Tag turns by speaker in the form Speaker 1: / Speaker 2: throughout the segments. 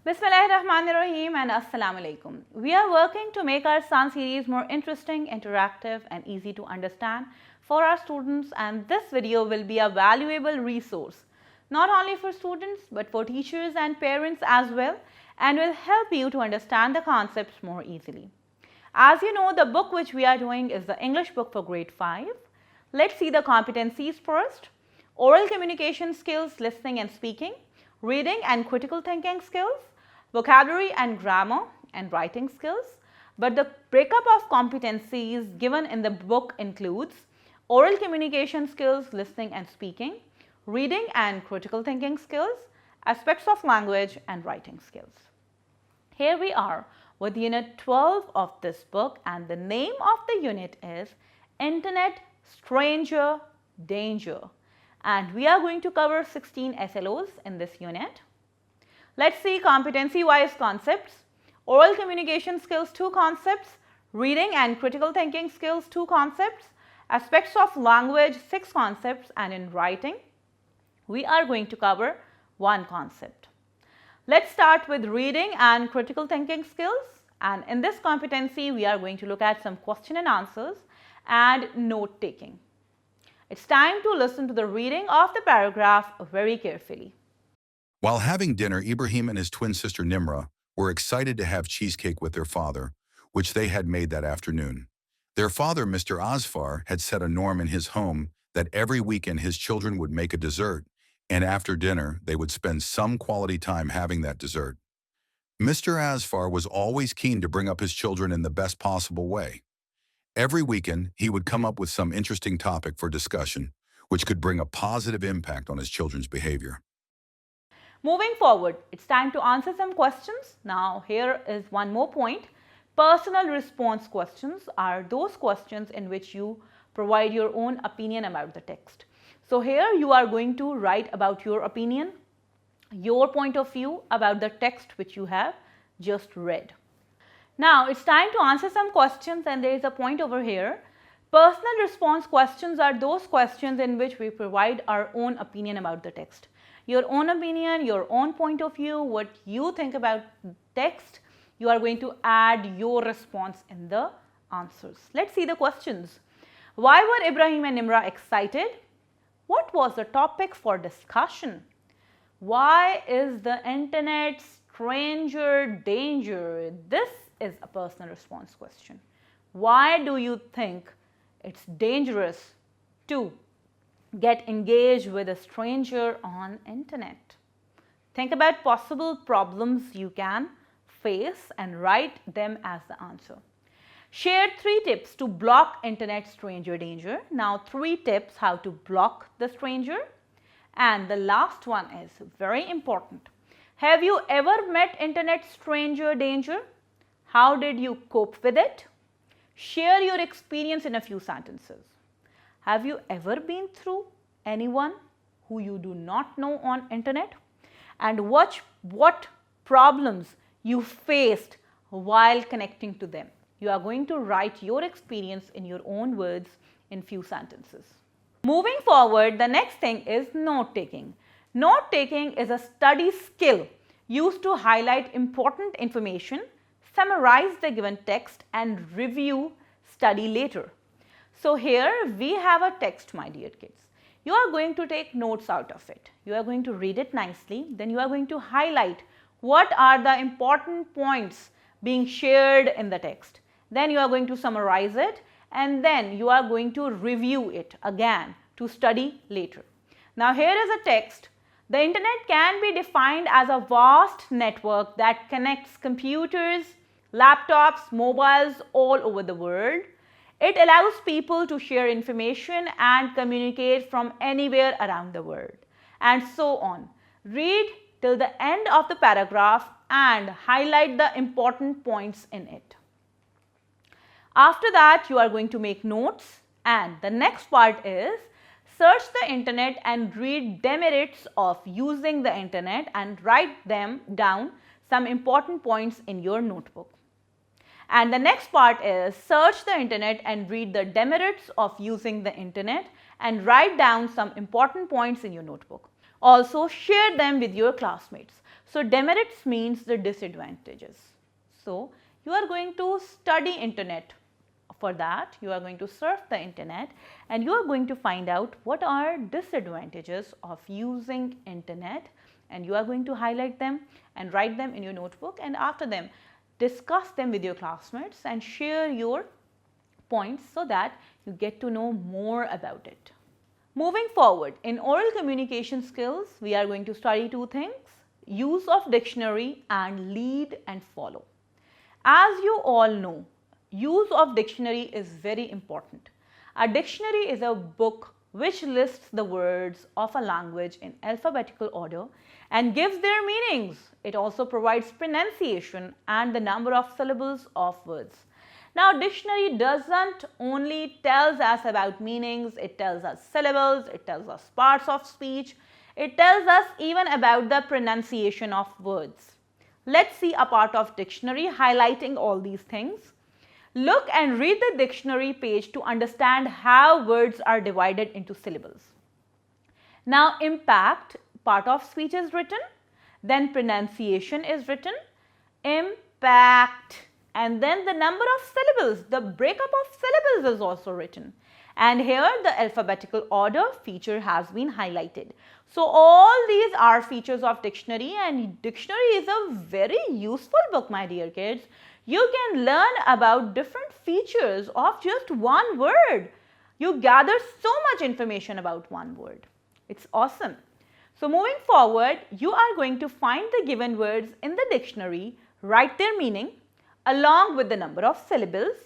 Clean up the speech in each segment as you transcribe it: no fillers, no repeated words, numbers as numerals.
Speaker 1: Bismillahirrahmanirrahim and Assalamu alaikum. We are working to make our SAN series more interesting, interactive and easy to understand for our students, and this video will be a valuable resource not only for students but for teachers and parents as well, and will help you to understand the concepts more easily. As you know, the book which we are doing is the English book for grade 5. Let's see the competencies first. Oral communication skills, listening and speaking, reading and critical thinking skills, vocabulary and grammar and writing skills. But the breakup of competencies given in the book includes oral communication skills, listening and speaking, reading and critical thinking skills, aspects of language and writing skills. Here we are with unit 12 of this book, and the name of the unit is Internet Stranger Danger, and we are going to cover 16 SLOs in this unit. Let's see competency wise concepts. Oral communication skills, 2 concepts, reading and critical thinking skills, 2 concepts, aspects of language, 6 concepts, and in writing we are going to cover 1 concept. Let's start with reading and critical thinking skills, and in this competency we are going to look at some question and answers and note taking. It's time to listen to the reading of the paragraph very carefully.
Speaker 2: While having dinner, Ibrahim and his twin sister Nimra were excited to have cheesecake with their father, which they had made that afternoon. Their father, Mr. Asfar, had set a norm in his home that every weekend his children would make a dessert, and after dinner they would spend some quality time having that dessert. Mr. Asfar was always keen to bring up his children in the best possible way. Every weekend he would come up with some interesting topic for discussion, which could bring a positive impact on his children's behavior.
Speaker 1: Moving forward, it's time to answer some questions. Now here is one more point. Personal response questions are those questions in which you provide your own opinion about the text. So here you are going to write about your opinion, your point of view about the text which you have just read. Now it's time to answer some questions, and there is a point over here. Personal response questions are those questions in which we provide our own opinion about the text. Your own opinion, your own point of view, what you think about text, you are going to add your response in the answers. Let's see the questions. Why were Ibrahim and Nimra excited? What was the topic for discussion? Why is the internet stranger danger? This is a personal response question. Why do you think it's dangerous to get engaged with a stranger on internet? Think about possible problems you can face and write them as the answer. Share 3 tips to block internet stranger danger. Now 3 tips how to block the stranger. And the last one is very important. Have you ever met internet stranger danger? How did you cope with it? Share your experience in a few sentences. Have you ever been through anyone who you do not know on internet? And what problems you faced while connecting to them? You are going to write your experience in your own words in few sentences. Moving forward, the next thing is note taking. Note taking is a study skill used to highlight important information, summarize the given text and review study later. So here we have a text, my dear kids. You are going to take notes out of it. You are going to read it nicely. Then you are going to highlight what are the important points being shared in the text. Then you are going to summarize it, and then you are going to review it again to study later. Now here is a text. The internet can be defined as a vast network that connects computers, laptops, mobiles all over the world. It allows people to share information and communicate from anywhere around the world, and so on. Read till the end of the paragraph and highlight the important points in it. After that, you are going to make notes, and the next part is search the internet and read demerits of using the internet and write them down some important points in your notebook. And the next part is search the internet and read the demerits of using the internet and write down some important points in your notebook. Also share them with your classmates. So demerits means the disadvantages. So you are going to study internet. For that, you are going to surf the internet and you are going to find out what are disadvantages of using internet, and you are going to highlight them and write them in your notebook, and after them discuss them with your classmates and share your points so that you get to know more about it. Moving forward, in oral communication skills, we are going to study two things: use of dictionary and lead and follow. As you all know, use of dictionary is very important. A dictionary is a book which lists the words of a language in alphabetical order and gives their meanings. It also provides pronunciation and the number of syllables of words. Now, dictionary doesn't only tells us about meanings, it tells us syllables, it tells us parts of speech, it tells us even about the pronunciation of words. Let's see a part of dictionary highlighting all these things. Look and read the dictionary page to understand how words are divided into syllables. Now, impact, part of speech is written, then pronunciation is written, impact, and then the number of syllables, the breakup of syllables is also written. And here the alphabetical order feature has been highlighted. So all these are features of dictionary, and dictionary is a very useful book, my dear kids. You can learn about different features of just one word. You gather so much information about one word. It's awesome. So moving forward, you are going to find the given words in the dictionary, write their meaning along with the number of syllables.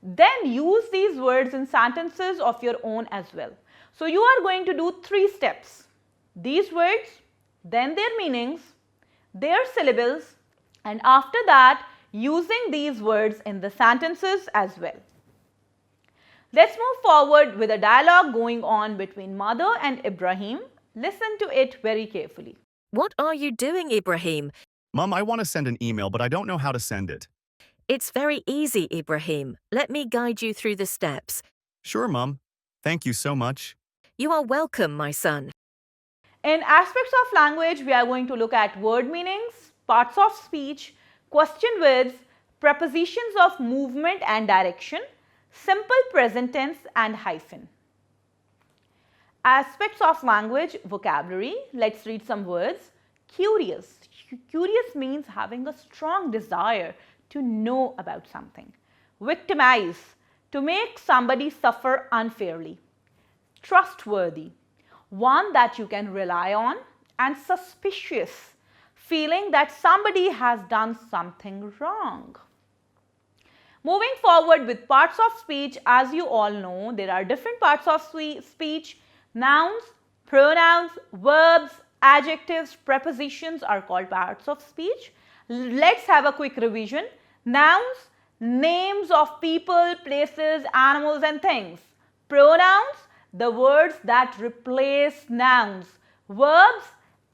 Speaker 1: Then use these words in sentences of your own as well. So you are going to do 3 steps. These words, then their meanings, their syllables, and after that using these words in the sentences as well. Let's move forward with a dialogue going on between mother and Ibrahim. Listen to it very carefully.
Speaker 3: What are you doing, Ibrahim?
Speaker 4: Mom, I want to send an email, but I don't know how to send it.
Speaker 3: It's very easy, Ibrahim. Let me guide you through the steps.
Speaker 4: Sure, Mom. Thank you so much.
Speaker 3: You are welcome, my son.
Speaker 1: In aspects of language, we are going to look at word meanings, parts of speech, question words, prepositions of movement and direction, simple present tense and hyphen. Aspects of language, vocabulary. Let's read some words. Curious. Curious means having a strong desire to know about something. Victimize, to make somebody suffer unfairly. Trustworthy, one that you can rely on. And suspicious, feeling that somebody has done something wrong. Moving forward with parts of speech, as you all know, there are different parts of speech. Nouns, pronouns, verbs, adjectives, prepositions are called parts of speech. Let's have a quick revision. Nouns, names of people, places, animals and things. Pronouns, the words that replace nouns. Verbs,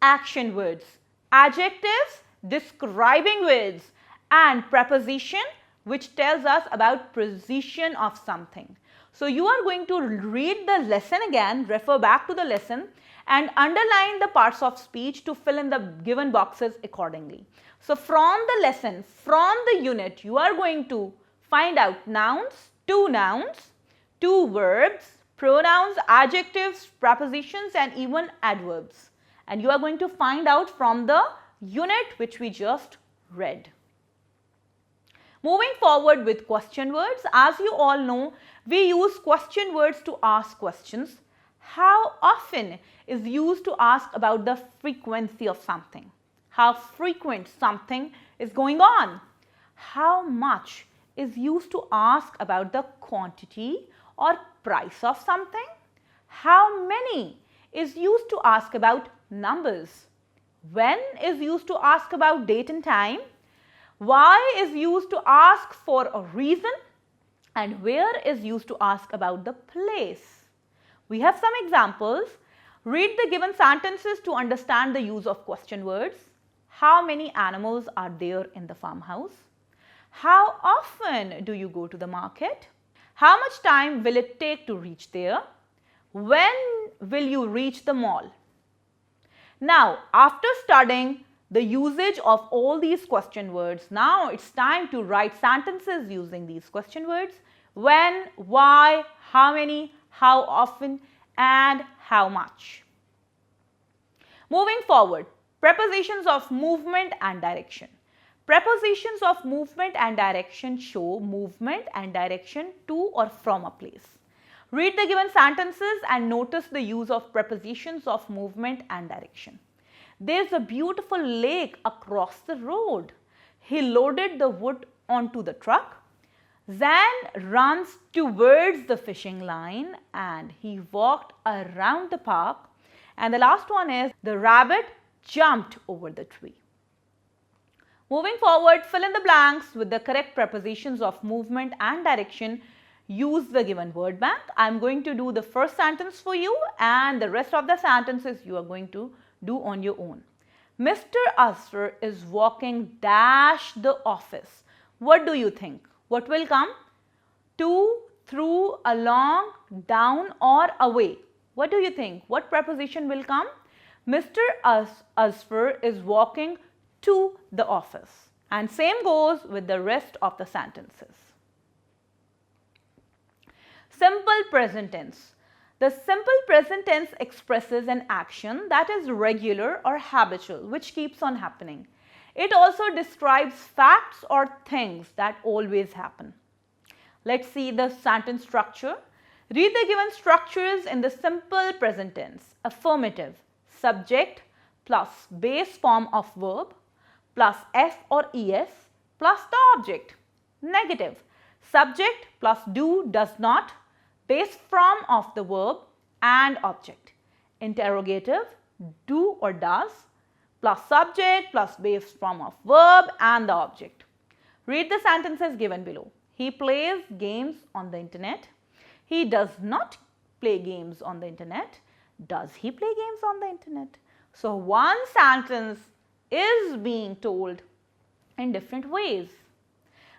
Speaker 1: action words. Adjectives, describing words. And preposition, which tells us about position of something. So you are going to read the lesson again, refer back to the lesson and underline the parts of speech to fill in the given boxes accordingly. So from the lesson, from the unit, you are going to find out nouns, 2 verbs, pronouns, adjectives, prepositions and even adverbs. And you are going to find out from the unit which we just read. Moving forward with question words, as you all know, we use question words to ask questions. How often is used to ask about the frequency of something? How frequent something is going on? How much is used to ask about the quantity or price of something? How many is used to ask about numbers? When is used to ask about date and time? Why is used to ask for a reason? And where is used to ask about the place? We have some examples. Read the given sentences to understand the use of question words. How many animals are there in the farmhouse? How often do you go to the market? How much time will it take to reach there? When will you reach the mall? Now, after studying the usage of all these question words. Now it's time to write sentences using these question words. When, why, how many, how often, and how much. Moving forward, prepositions of movement and direction. Prepositions of movement and direction show movement and direction to or from a place. Read the given sentences and notice the use of prepositions of movement and direction. There's a beautiful lake across the road. He loaded the wood onto the truck. Zan runs towards the fishing line and he walked around the park. And the last one is the rabbit jumped over the tree. Moving forward, fill in the blanks with the correct prepositions of movement and direction. Use the given word bank. I am going to do the first sentence for you and the rest of the sentences you are going to do on your own. Mr. Asfar is walking dash the office. What do you think? What will come? To, through, along, down or away. What do you think? What preposition will come? Mr. Asfar is walking to the office. And same goes with the rest of the sentences. Simple present tense. The simple present tense expresses an action that is regular or habitual, which keeps on happening. It also describes facts or things that always happen. Let's see the sentence structure. Read the given structures in the simple present tense. Affirmative, subject plus base form of verb plus S or ES plus the object. Negative, subject plus do, does not, base form of the verb and object. Interrogative, do or does, plus subject plus base form of verb and the object. Read the sentences given below. He plays games on the internet. He does not play games on the internet. Does he play games on the internet? So one sentence is being told in different ways.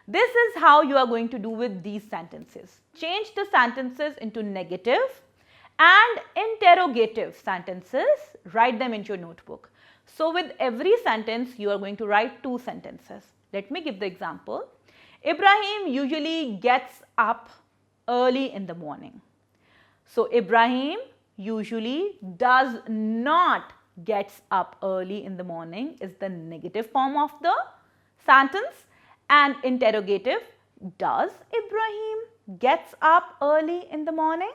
Speaker 1: This is how you are going to do with these sentences. Change the sentences into negative and interrogative sentences. Write them into your notebook. So with every sentence, you are going to write two sentences. Let me give the example. Ibrahim usually gets up early in the morning. So Ibrahim usually does not gets up early in the morning is the negative form of the sentence, and interrogative, does Ibrahim gets up early in the morning?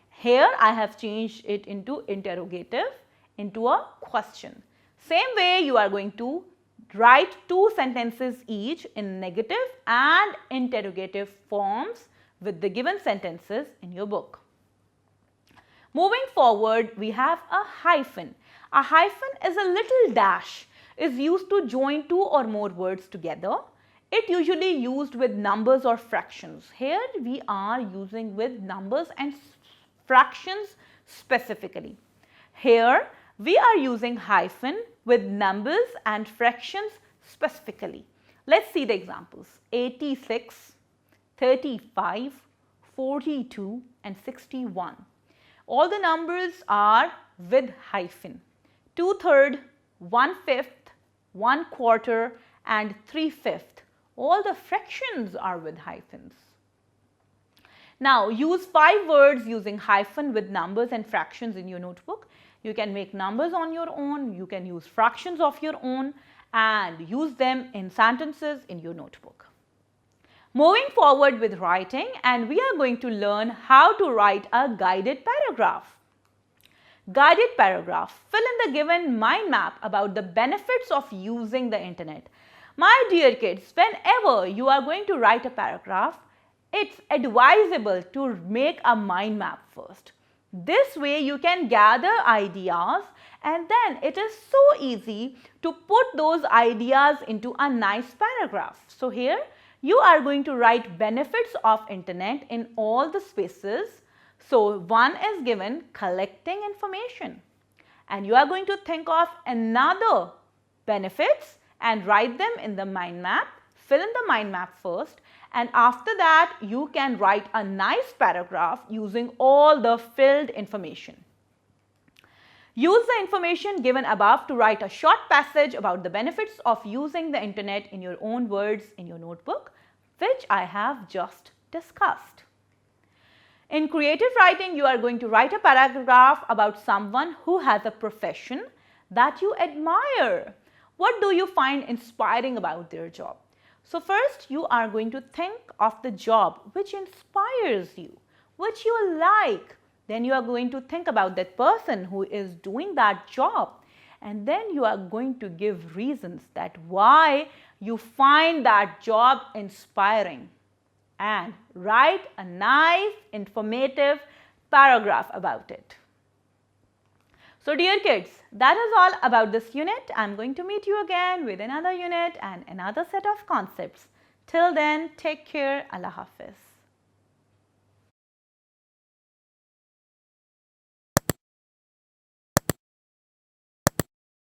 Speaker 1: Here I have changed it into interrogative, into a question. Same way you are going to write two sentences each in negative and interrogative forms with the given sentences in your book. Moving forward, we have a hyphen. A hyphen is a little dash, is used to join two or more words together. It usually used with numbers or fractions. Here we are using with numbers and fractions specifically. Here we are using hyphen with numbers and fractions specifically. Let's see the examples. 86, 35, 42 and 61. All the numbers are with hyphen. 2/3, 1/5, 1/4 and 3/5. All the fractions are with hyphens. Now use 5 words using hyphen with numbers and fractions in your notebook. You can make numbers on your own, you can use fractions of your own and use them in sentences in your notebook. Moving forward with writing, and we are going to learn how to write a guided paragraph. Guided paragraph. Fill in the given mind map about the benefits of using the internet. My dear kids, whenever you are going to write a paragraph, it's advisable to make a mind map first. This way you can gather ideas and then it is so easy to put those ideas into a nice paragraph. So here you are going to write benefits of internet in all the spaces. So one is given collecting information and you are going to think of another benefits and write them in the mind map. Fill in the mind map first and after that you can write a nice paragraph using all the filled information. Use the information given above to write a short passage about the benefits of using the internet in your own words in your notebook, which I have just discussed. In creative writing, you are going to write a paragraph about someone who has a profession that you admire. What do you find inspiring about their job? So first, you are going to think of the job which inspires you, which you like. Then you are going to think about that person who is doing that job. And then you are going to give reasons that why you find that job inspiring. And write a nice, informative paragraph about it. So dear kids, that is all about this unit. I am going to meet you again with another unit and another set of concepts. Till then, take care. Allah Hafiz.